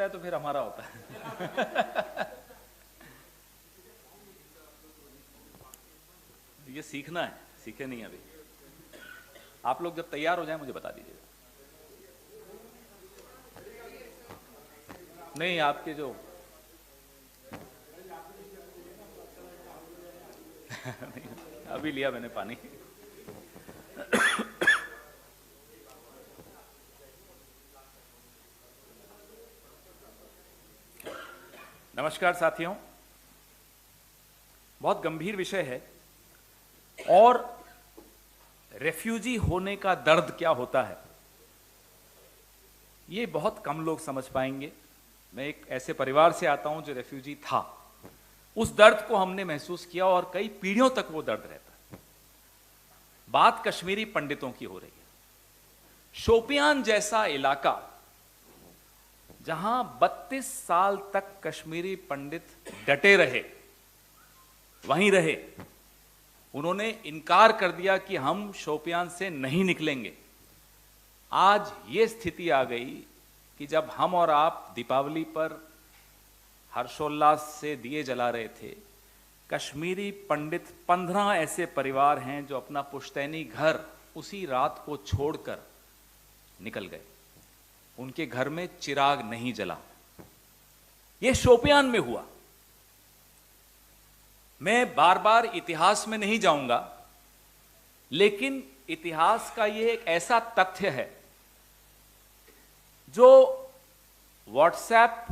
है तो फिर हमारा होता है। ये सीखना है, सीखे नहीं अभी। आप लोग जब तैयार हो जाए मुझे बता दीजिएगा। नहीं, आपके जो अभी लिया मैंने पानी। नमस्कार साथियों, बहुत गंभीर विषय है और रेफ्यूजी होने का दर्द क्या होता है ये बहुत कम लोग समझ पाएंगे। मैं एक ऐसे परिवार से आता हूं जो रेफ्यूजी था। उस दर्द को हमने महसूस किया और कई पीढ़ियों तक वो दर्द रहता है। बात कश्मीरी पंडितों की हो रही है। शोपियान जैसा इलाका जहां 32 साल तक कश्मीरी पंडित डटे रहे, वहीं रहे। उन्होंने इनकार कर दिया कि हम शोपियान से नहीं निकलेंगे। आज ये स्थिति आ गई कि जब हम और आप दीपावली पर हर्षोल्लास से दिए जला रहे थे, कश्मीरी पंडित 15 ऐसे परिवार हैं जो अपना पुश्तैनी घर उसी रात को छोड़कर निकल गए। उनके घर में चिराग नहीं जला। यह शोपियान में हुआ। मैं बार बार इतिहास में नहीं जाऊंगा, लेकिन इतिहास का यह एक ऐसा तथ्य है जो व्हाट्सएप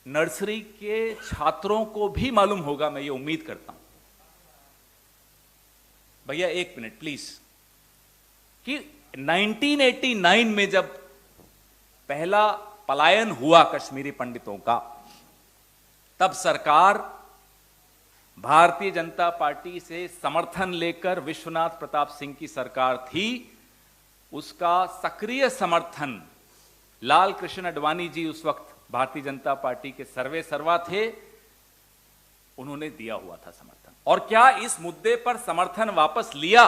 नर्सरी के छात्रों को भी मालूम होगा, मैं ये उम्मीद करता हूं। भैया एक मिनट प्लीज। कि 1989 में जब पहला पलायन हुआ कश्मीरी पंडितों का, तब सरकार भारतीय जनता पार्टी से समर्थन लेकर, विश्वनाथ प्रताप सिंह की सरकार थी, उसका सक्रिय समर्थन लाल कृष्ण आडवाणी जी उस वक्त भारतीय जनता पार्टी के सर्वे सर्वा थे, उन्होंने दिया हुआ था समर्थन। और क्या इस मुद्दे पर समर्थन वापस लिया?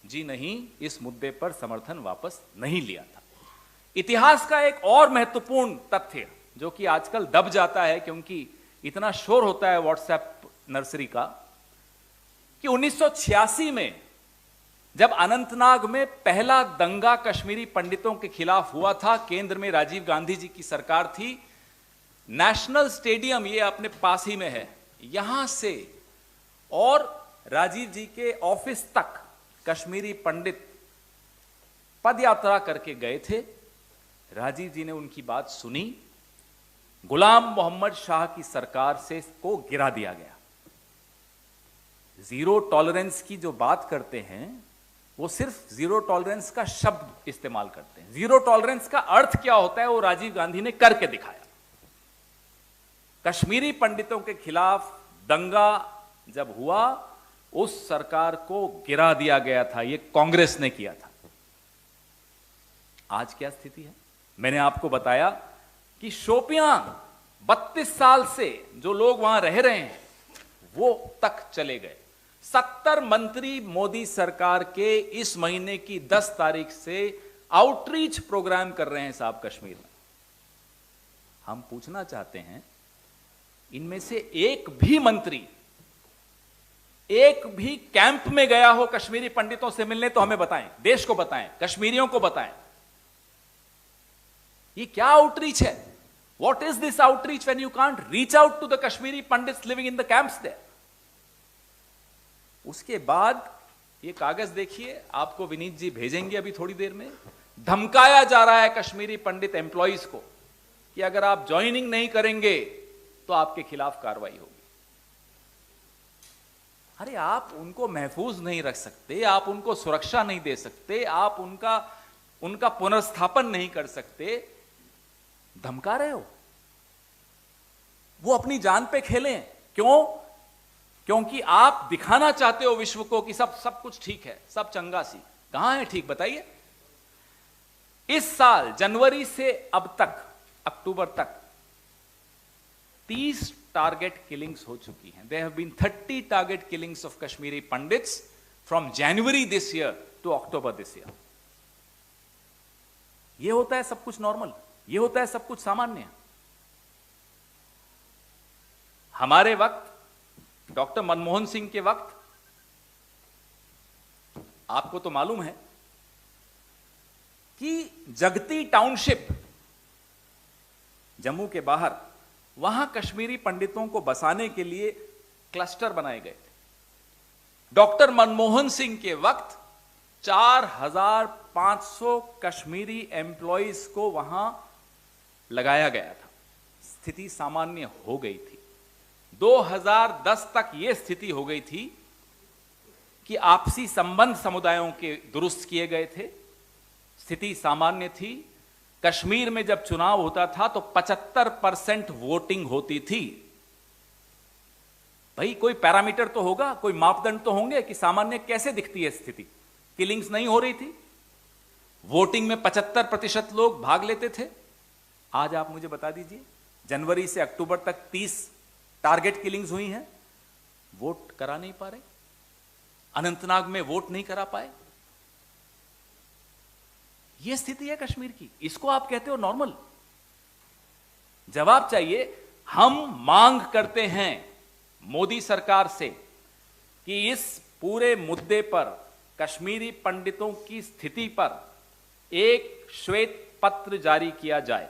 जी नहीं, इस मुद्दे पर समर्थन वापस नहीं लिया था। इतिहास का एक और महत्वपूर्ण तथ्य जो कि आजकल दब जाता है क्योंकि इतना शोर होता है व्हाट्सएप नर्सरी का, कि 1986 में जब अनंतनाग में पहला दंगा कश्मीरी पंडितों के खिलाफ हुआ था, केंद्र में राजीव गांधी जी की सरकार थी। नेशनल स्टेडियम, ये अपने पास ही में है, यहां से और राजीव जी के ऑफिस तक कश्मीरी पंडित पदयात्रा करके गए थे। राजीव जी ने उनकी बात सुनी। गुलाम मोहम्मद शाह की सरकार से को गिरा दिया गया। जीरो टॉलरेंस की जो बात करते हैं वो सिर्फ जीरो टॉलरेंस का शब्द इस्तेमाल करते हैं। जीरो टॉलरेंस का अर्थ क्या होता है वो राजीव गांधी ने करके दिखाया। कश्मीरी पंडितों के खिलाफ दंगा जब हुआ, उस सरकार को गिरा दिया गया था। यह कांग्रेस ने किया था। आज क्या स्थिति है? मैंने आपको बताया कि शोपियान 32 साल से जो लोग वहां रह रहे हैं वो तक चले गए। 70 मंत्री मोदी सरकार के इस महीने की 10 तारीख से आउटरीच प्रोग्राम कर रहे हैं साहब कश्मीर में। हम पूछना चाहते हैं, इनमें से एक भी मंत्री, एक भी कैंप में गया हो कश्मीरी पंडितों से मिलने तो हमें बताएं, देश को बताएं, कश्मीरियों को बताएं। ये क्या आउटरीच है? What is this outreach when you can't reach out to the Kashmiri Pandits living in the camps there? उसके बाद ये कागज देखिए, आपको विनीत जी भेजेंगे अभी थोड़ी देर में। धमकाया जा रहा है कश्मीरी पंडित एम्प्लॉइज को कि अगर आप ज्वाइनिंग नहीं करेंगे तो आपके खिलाफ कार्रवाई होगी। अरे आप उनको महफूज नहीं रख सकते, आप उनको सुरक्षा नहीं दे सकते, आप उनका पुनर्स्थापन नहीं कर सकते, धमका रहे हो। वो अपनी जान पे खेलें। क्यों? क्योंकि आप दिखाना चाहते हो विश्व को कि सब कुछ ठीक है, सब चंगा सी। कहां है ठीक, बताइए। इस साल जनवरी से अब तक, अक्टूबर तक 30 टारगेट किलिंग्स हो चुकी हैं। There have been 30 target killings of Kashmiri Pandits from January this year to October this year. ये होता है सब कुछ नॉर्मल? ये होता है सब कुछ सामान्य। हमारे वक्त, डॉक्टर मनमोहन सिंह के वक्त, आपको तो मालूम है कि जगती टाउनशिप जम्मू के बाहर, वहां कश्मीरी पंडितों को बसाने के लिए क्लस्टर बनाए गए थे। डॉक्टर मनमोहन सिंह के वक्त 4,500 कश्मीरी एम्प्लॉइज को वहां लगाया गया था। स्थिति सामान्य हो गई थी। 2010 तक यह स्थिति हो गई थी कि आपसी संबंध समुदायों के दुरुस्त किए गए थे, स्थिति सामान्य थी। कश्मीर में जब चुनाव होता था तो 75% वोटिंग होती थी। भाई कोई पैरामीटर तो होगा, कोई मापदंड तो होंगे कि सामान्य कैसे दिखती है स्थिति। किलिंग्स नहीं हो रही थी, वोटिंग में 75% लोग भाग लेते थे। आज आप मुझे बता दीजिए, जनवरी से अक्टूबर तक 30 टारगेट किलिंग्स हुई हैं, वोट करा नहीं पा रहे। अनंतनाग में वोट नहीं करा पाए। यह स्थिति है कश्मीर की। इसको आप कहते हो नॉर्मल? जवाब चाहिए। हम मांग करते हैं मोदी सरकार से कि इस पूरे मुद्दे पर, कश्मीरी पंडितों की स्थिति पर एक श्वेत पत्र जारी किया जाए।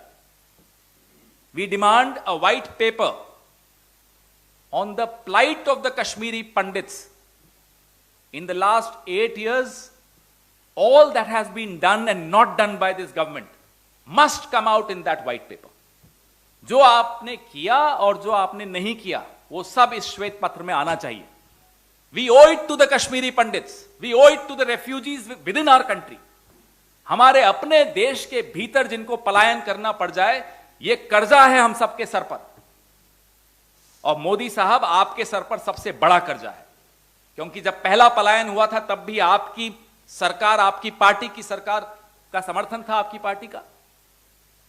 We demand a white paper on the plight of the Kashmiri Pandits. In the last 8 years, all that has been done and not done by this government must come out in that white paper. जो आपने किया और जो आपने नहीं किया, वो सब इस श्वेत पत्र में आना चाहिए। We owe it to the Kashmiri Pandits. We owe it to the refugees within our country. हमारे अपने देश के भीतर जिनको पलायन करना पड़ जाए, ये कर्जा है हम सबके सर पर। और मोदी साहब, आपके सर पर सबसे बड़ा कर्जा है, क्योंकि जब पहला पलायन हुआ था तब भी आपकी सरकार, आपकी पार्टी की सरकार का समर्थन था, आपकी पार्टी का।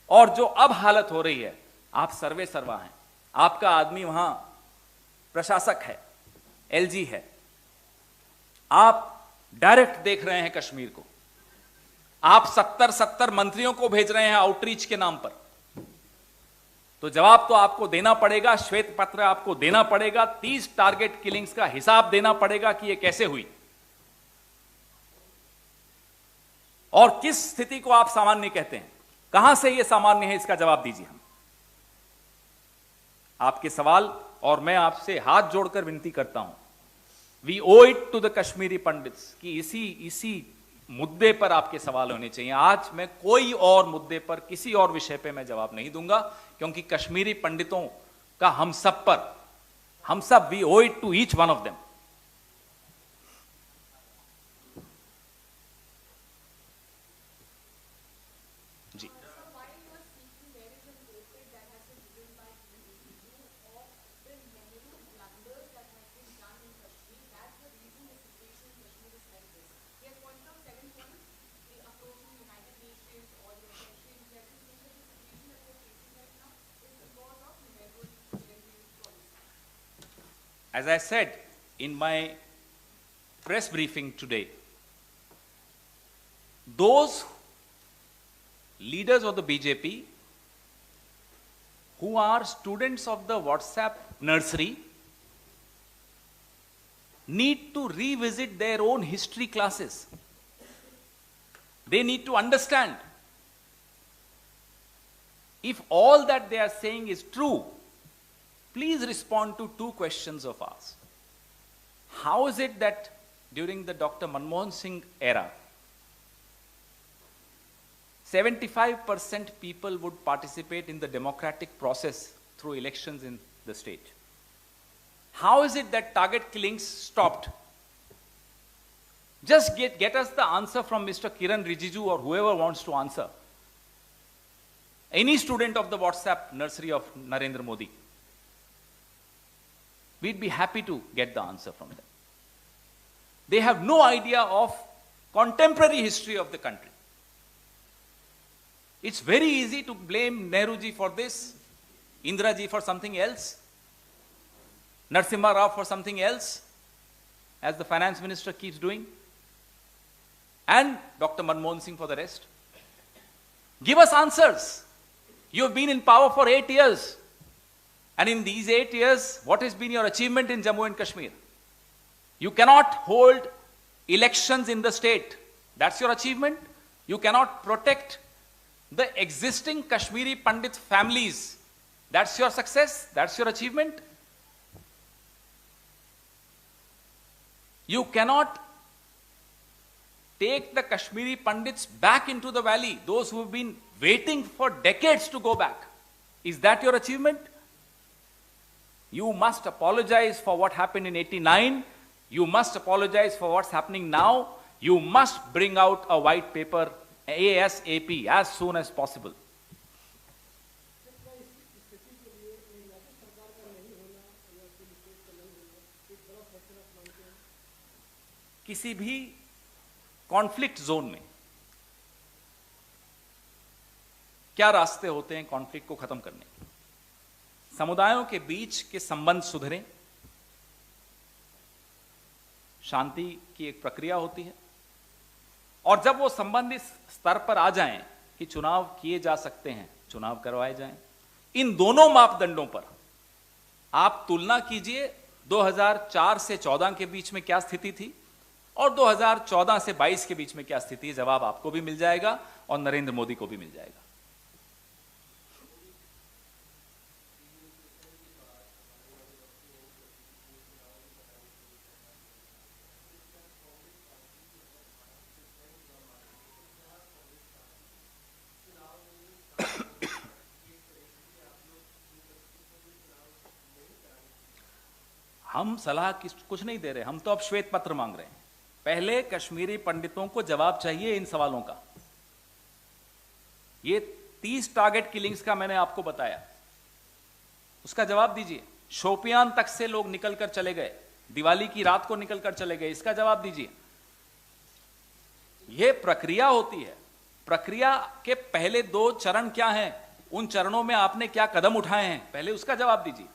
और जो अब हालत हो रही है, आप सर्वे सर्वा हैं, आपका आदमी वहां प्रशासक है, एलजी है, आप डायरेक्ट देख रहे हैं कश्मीर को। आप 70 मंत्रियों को भेज रहे हैं आउटरीच के नाम पर। तो जवाब तो आपको देना पड़ेगा, श्वेत पत्र आपको देना पड़ेगा, 30 टारगेट किलिंग्स का हिसाब देना पड़ेगा कि यह कैसे हुई और किस स्थिति को आप सामान्य कहते हैं। कहां से यह सामान्य है, इसका जवाब दीजिए। हम आपके सवाल, और मैं आपसे हाथ जोड़कर विनती करता हूं, we owe it to the Kashmiri Pandits कि इसी मुद्दे पर आपके सवाल होने चाहिए। आज मैं कोई और मुद्दे पर, किसी और विषय पे मैं जवाब नहीं दूंगा, क्योंकि कश्मीरी पंडितों का हम सब we owe it to each one of them. जी, as I said in my press briefing today, those leaders of the BJP who are students of the WhatsApp nursery need to revisit their own history classes. They need to understand if all that they are saying is true. Please respond to two questions of ours. How is it that during the Dr. Manmohan Singh era, 75% people would participate in the democratic process through elections in the state? How is it that target killings stopped? Just get us the answer from Mr. Kiran Rijiju or whoever wants to answer. Any student of the WhatsApp nursery of Narendra Modi. We'd be happy to get the answer from them. They have no idea of contemporary history of the country. It's very easy to blame Nehru ji for this, Indira ji for something else, Narasimha Rao for something else, as the finance minister keeps doing, and Dr. Manmohan Singh for the rest. Give us answers. You have been in power for 8 years. And in these 8 years, what has been your achievement in Jammu and Kashmir? You cannot hold elections in the state. That's your achievement. You cannot protect the existing Kashmiri Pandit families. That's your success. That's your achievement. You cannot take the Kashmiri Pandits back into the valley, those who have been waiting for decades to go back. Is that your achievement? You must apologize for what happened in 89. You must apologize for what's happening now. You must bring out a white paper ASAP, as soon as possible. किसी भी conflict zone में क्या रास्ते होते हैं conflict को खत्म करने के? समुदायों के बीच के संबंध सुधरें, शांति की एक प्रक्रिया होती है, और जब वो संबंध इस स्तर पर आ जाएं कि चुनाव किए जा सकते हैं, चुनाव करवाए जाएं। इन दोनों मापदंडों पर आप तुलना कीजिए 2004 से 14 के बीच में क्या स्थिति थी और 2014 से 22 के बीच में क्या स्थिति है। जवाब आपको भी मिल जाएगा और नरेंद्र मोदी को भी मिल जाएगा। हम सलाह कुछ नहीं दे रहे, हम तो अब श्वेत पत्र मांग रहे हैं। पहले कश्मीरी पंडितों को जवाब चाहिए इन सवालों का। ये 30 टारगेट किलिंग्स का मैंने आपको बताया, उसका जवाब दीजिए। शोपियान तक से लोग निकलकर चले गए, दिवाली की रात को निकलकर चले गए, इसका जवाब दीजिए। यह प्रक्रिया होती है। प्रक्रिया के पहले 2 चरण क्या हैं, उन चरणों में आपने क्या कदम उठाए हैं, पहले उसका जवाब दीजिए।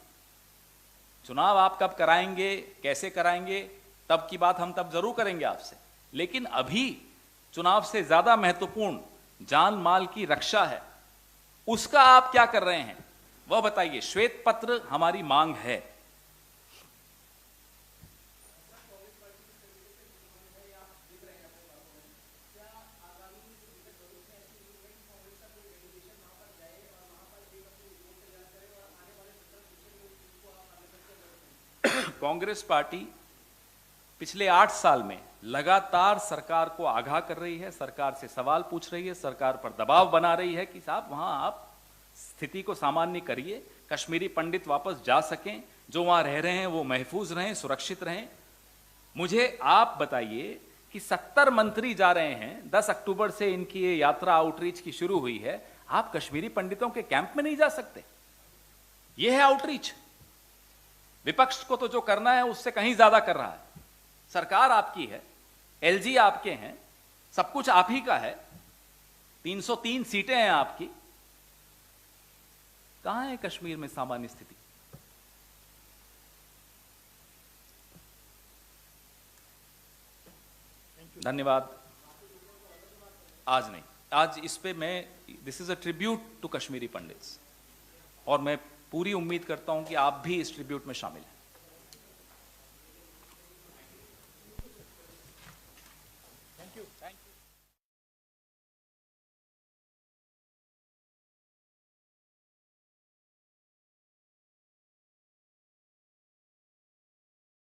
चुनाव आप कब कराएंगे, कैसे कराएंगे, तब की बात हम तब जरूर करेंगे आपसे, लेकिन अभी चुनाव से ज्यादा महत्वपूर्ण जान माल की रक्षा है। उसका आप क्या कर रहे हैं वह बताइए। श्वेत पत्र हमारी मांग है। कांग्रेस पार्टी पिछले 8 साल में लगातार सरकार को आगाह कर रही है, सरकार से सवाल पूछ रही है, सरकार पर दबाव बना रही है कि साहब वहां आप स्थिति को सामान्य करिए, कश्मीरी पंडित वापस जा सकें, जो वहां रह रहे हैं वो महफूज रहें, सुरक्षित रहें। मुझे आप बताइए कि 70 मंत्री जा रहे हैं, 10 अक्टूबर से इनकी ये यात्रा आउटरीच की शुरू हुई है, आप कश्मीरी पंडितों के कैंप में नहीं जा सकते? यह है आउटरीच। विपक्ष को तो जो करना है उससे कहीं ज्यादा कर रहा है। सरकार आपकी है, एलजी आपके हैं, सब कुछ आप ही का है, 303 सीटें हैं आपकी। कहां है कश्मीर में सामान्य स्थिति? धन्यवाद। आज नहीं, आज इस पे मैं, this is a tribute to Kashmiri Pandits, और मैं पूरी उम्मीद करता हूं कि आप भी इस ट्रिब्यूट में शामिल हैं।